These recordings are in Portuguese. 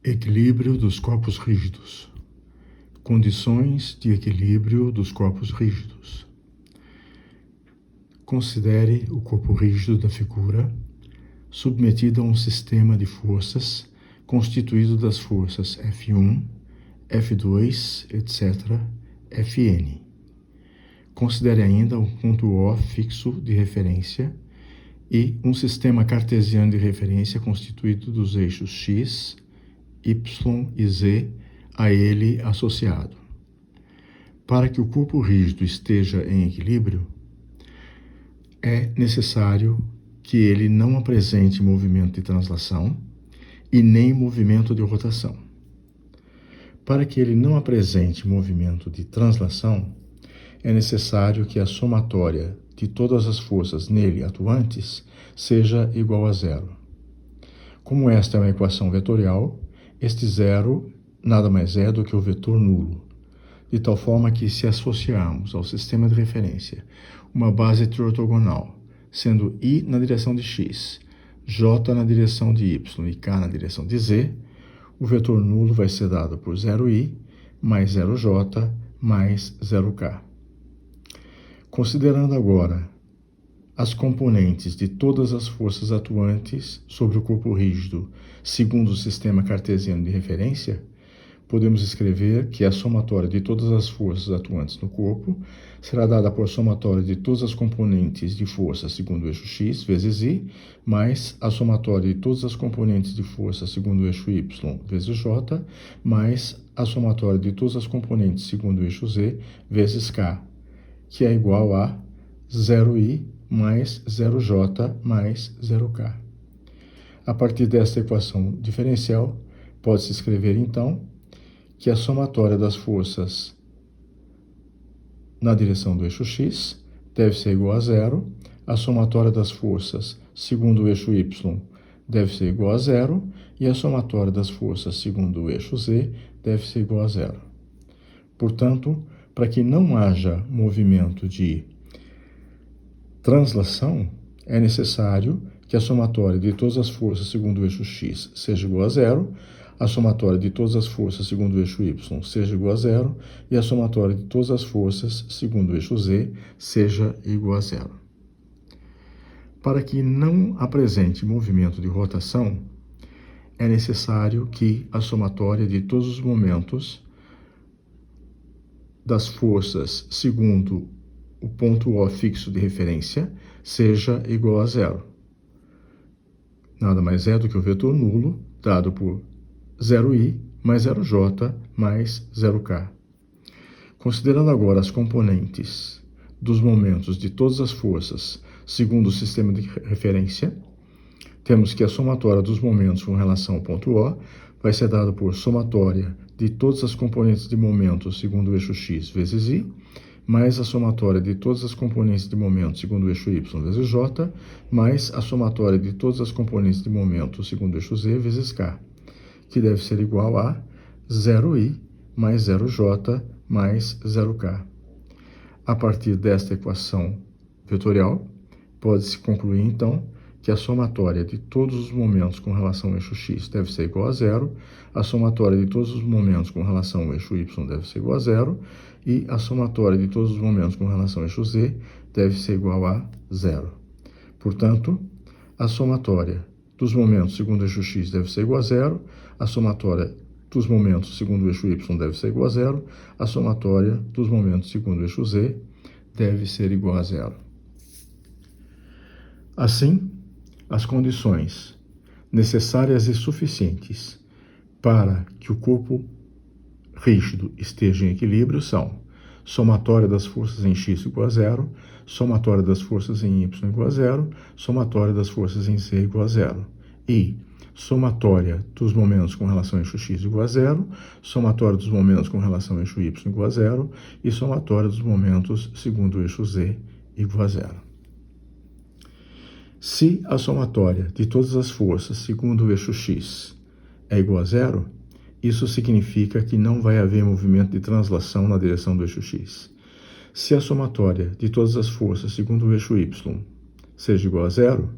Equilíbrio dos corpos rígidos. Condições de equilíbrio dos corpos rígidos. Considere o corpo rígido da figura submetido a um sistema de forças constituído das forças F1, F2, etc., Fn. Considere ainda um ponto O fixo de referência e um sistema cartesiano de referência constituído dos eixos x, y e z a ele associado. Para que o corpo rígido esteja em equilíbrio, é necessário que ele não apresente movimento de translação e nem movimento de rotação. Para que ele não apresente movimento de translação, é necessário que a somatória de todas as forças nele atuantes seja igual a zero. Como esta é uma equação vetorial, este zero nada mais é do que o vetor nulo, de tal forma que, se associarmos ao sistema de referência uma base triortogonal, sendo I na direção de x, j na direção de y e k na direção de z, o vetor nulo vai ser dado por 0i mais 0j mais 0k. Considerando agora as componentes de todas as forças atuantes sobre o corpo rígido segundo o sistema cartesiano de referência, podemos escrever que a somatória de todas as forças atuantes no corpo será dada por somatória de todas as componentes de força segundo o eixo x vezes i, mais a somatória de todas as componentes de força segundo o eixo y vezes j, mais a somatória de todas as componentes segundo o eixo z vezes k, que é igual a 0i mais 0j mais 0k. A partir desta equação diferencial, pode-se escrever, então, que a somatória das forças na direção do eixo x deve ser igual a zero, a somatória das forças segundo o eixo y deve ser igual a zero e a somatória das forças segundo o eixo z deve ser igual a zero. Portanto, para que não haja movimento de translação, é necessário que a somatória de todas as forças segundo o eixo x seja igual a zero, a somatória de todas as forças segundo o eixo y seja igual a zero e a somatória de todas as forças segundo o eixo z seja igual a zero. Para que não apresente movimento de rotação, é necessário que a somatória de todos os momentos das forças segundo o ponto O fixo de referência seja igual a zero. Nada mais é do que o vetor nulo dado por 0i mais 0j mais 0k. Considerando agora as componentes dos momentos de todas as forças segundo o sistema de referência, temos que a somatória dos momentos com relação ao ponto O vai ser dada por somatória de todas as componentes de momentos segundo o eixo x vezes i, mais a somatória de todas as componentes de momento segundo o eixo y vezes j, mais a somatória de todas as componentes de momento segundo o eixo z vezes k, que deve ser igual a 0i mais 0j mais 0k. A partir desta equação vetorial, pode-se concluir, então, que a somatória de todos os momentos com relação ao eixo x deve ser igual a zero, a somatória de todos os momentos com relação ao eixo y deve ser igual a zero, e a somatória de todos os momentos com relação ao eixo z deve ser igual a zero. Portanto, a somatória dos momentos segundo o eixo x deve ser igual a zero, a somatória dos momentos segundo o eixo y deve ser igual a zero, a somatória dos momentos segundo o eixo z deve ser igual a zero. Assim, as condições necessárias e suficientes para que o corpo rígido esteja em equilíbrio são somatória das forças em x igual a zero, somatória das forças em y igual a zero, somatória das forças em z igual a zero e somatória dos momentos com relação ao eixo x igual a zero, somatória dos momentos com relação ao eixo y igual a zero e somatória dos momentos segundo o eixo z igual a zero. Se a somatória de todas as forças segundo o eixo x é igual a zero, isso significa que não vai haver movimento de translação na direção do eixo x. Se a somatória de todas as forças segundo o eixo y seja igual a zero,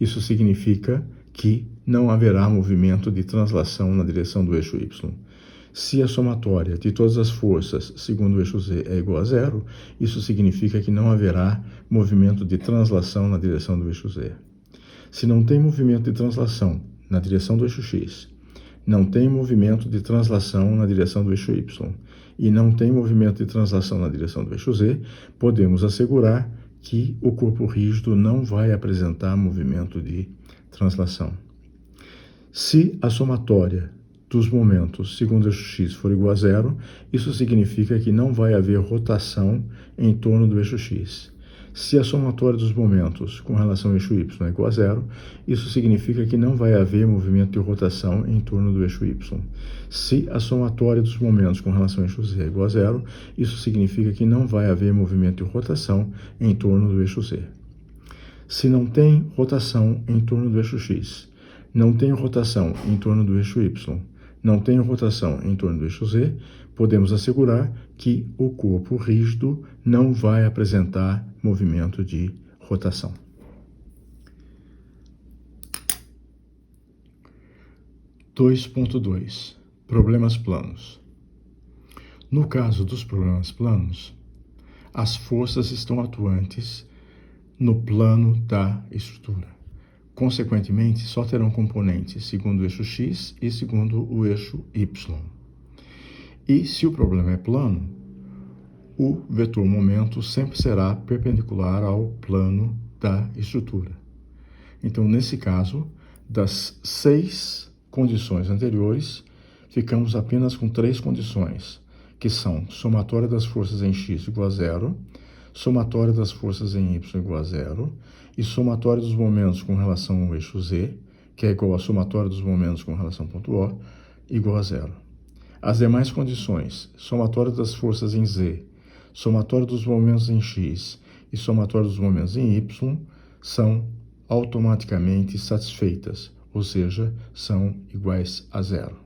isso significa que não haverá movimento de translação na direção do eixo y. Se a somatória de todas as forças segundo o eixo z é igual a zero, isso significa que não haverá movimento de translação na direção do eixo z. Se não tem movimento de translação na direção do eixo x, não tem movimento de translação na direção do eixo y e não tem movimento de translação na direção do eixo z, podemos assegurar que o corpo rígido não vai apresentar movimento de translação. Se a somatória dos momentos segundo o eixo x for igual a zero, isso significa que não vai haver rotação em torno do eixo x. Se a somatória dos momentos com relação ao eixo y é igual a zero, isso significa que não vai haver movimento de rotação em torno do eixo y. Se a somatória dos momentos com relação ao eixo z é igual a zero, isso significa que não vai haver movimento de rotação em torno do eixo z. Se não tem rotação em torno do eixo x, não tem rotação em torno do eixo y, não tem rotação em torno do eixo z, podemos assegurar que o corpo rígido não vai apresentar movimento de rotação. Problemas planos. No caso dos problemas planos, as forças estão atuantes no plano da estrutura. Consequentemente, só terão componentes segundo o eixo x e segundo o eixo y. E se o problema é plano, o vetor momento sempre será perpendicular ao plano da estrutura. Então, nesse caso, das 6 condições anteriores, ficamos apenas com 3 condições, que são somatória das forças em x igual a zero, somatória das forças em y igual a zero e somatória dos momentos com relação ao eixo z, que é igual a somatória dos momentos com relação ao ponto O, igual a zero. As demais condições, somatória das forças em z, somatória dos momentos em x e somatória dos momentos em y, são automaticamente satisfeitas, ou seja, são iguais a zero.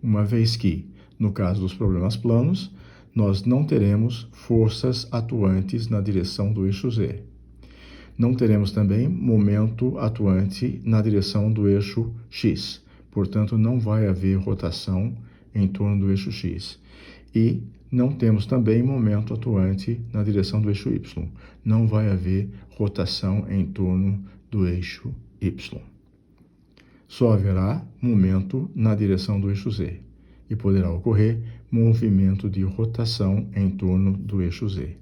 Uma vez que, no caso dos problemas planos, nós não teremos forças atuantes na direção do eixo z. Não teremos também momento atuante na direção do eixo x. Portanto, não vai haver rotação em torno do eixo x. E não temos também momento atuante na direção do eixo y. Não vai haver rotação em torno do eixo y. Só haverá momento na direção do eixo z. E poderá ocorrer movimento de rotação em torno do eixo z.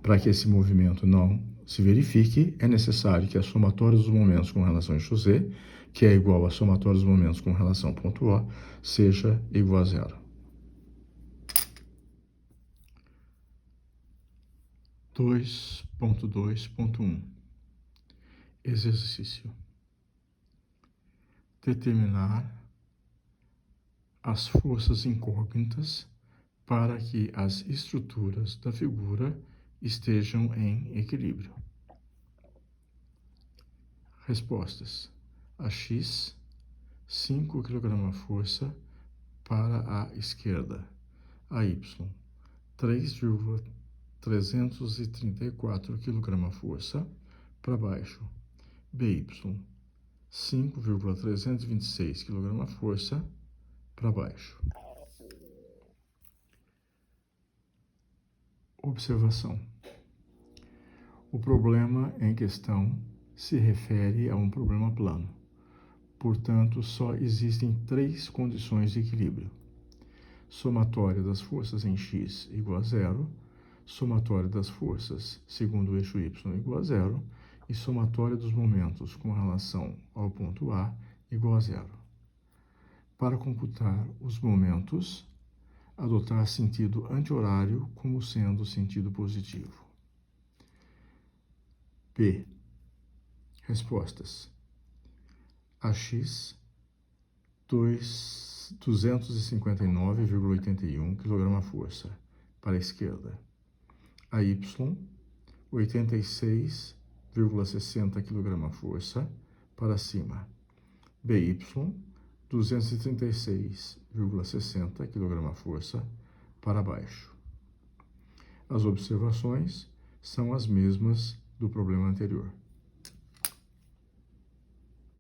Para que esse movimento não se verifique, é necessário que a somatória dos momentos com relação ao eixo z, que é igual à somatória dos momentos com relação ao ponto O, seja igual a zero. 2.2.1 Exercício. Determinar as forças incógnitas para que as estruturas da figura estejam em equilíbrio. Respostas. A x, 5 kg/força para a esquerda. A y, 3,334 kg/força para baixo. BY, 5,326 kg/força para baixo. Observação. O problema em questão se refere a um problema plano. Portanto, só existem 3 condições de equilíbrio. Somatória das forças em x igual a zero, somatória das forças segundo o eixo y igual a zero e somatória dos momentos com relação ao ponto A igual a zero. Para computar os momentos, adotar sentido anti-horário como sendo sentido positivo. P. Respostas. AX, 259,81 kg/força para a esquerda. AY, 86,60 kg/força para cima. BY, 236,60 kg/força para baixo. As observações são as mesmas do problema anterior.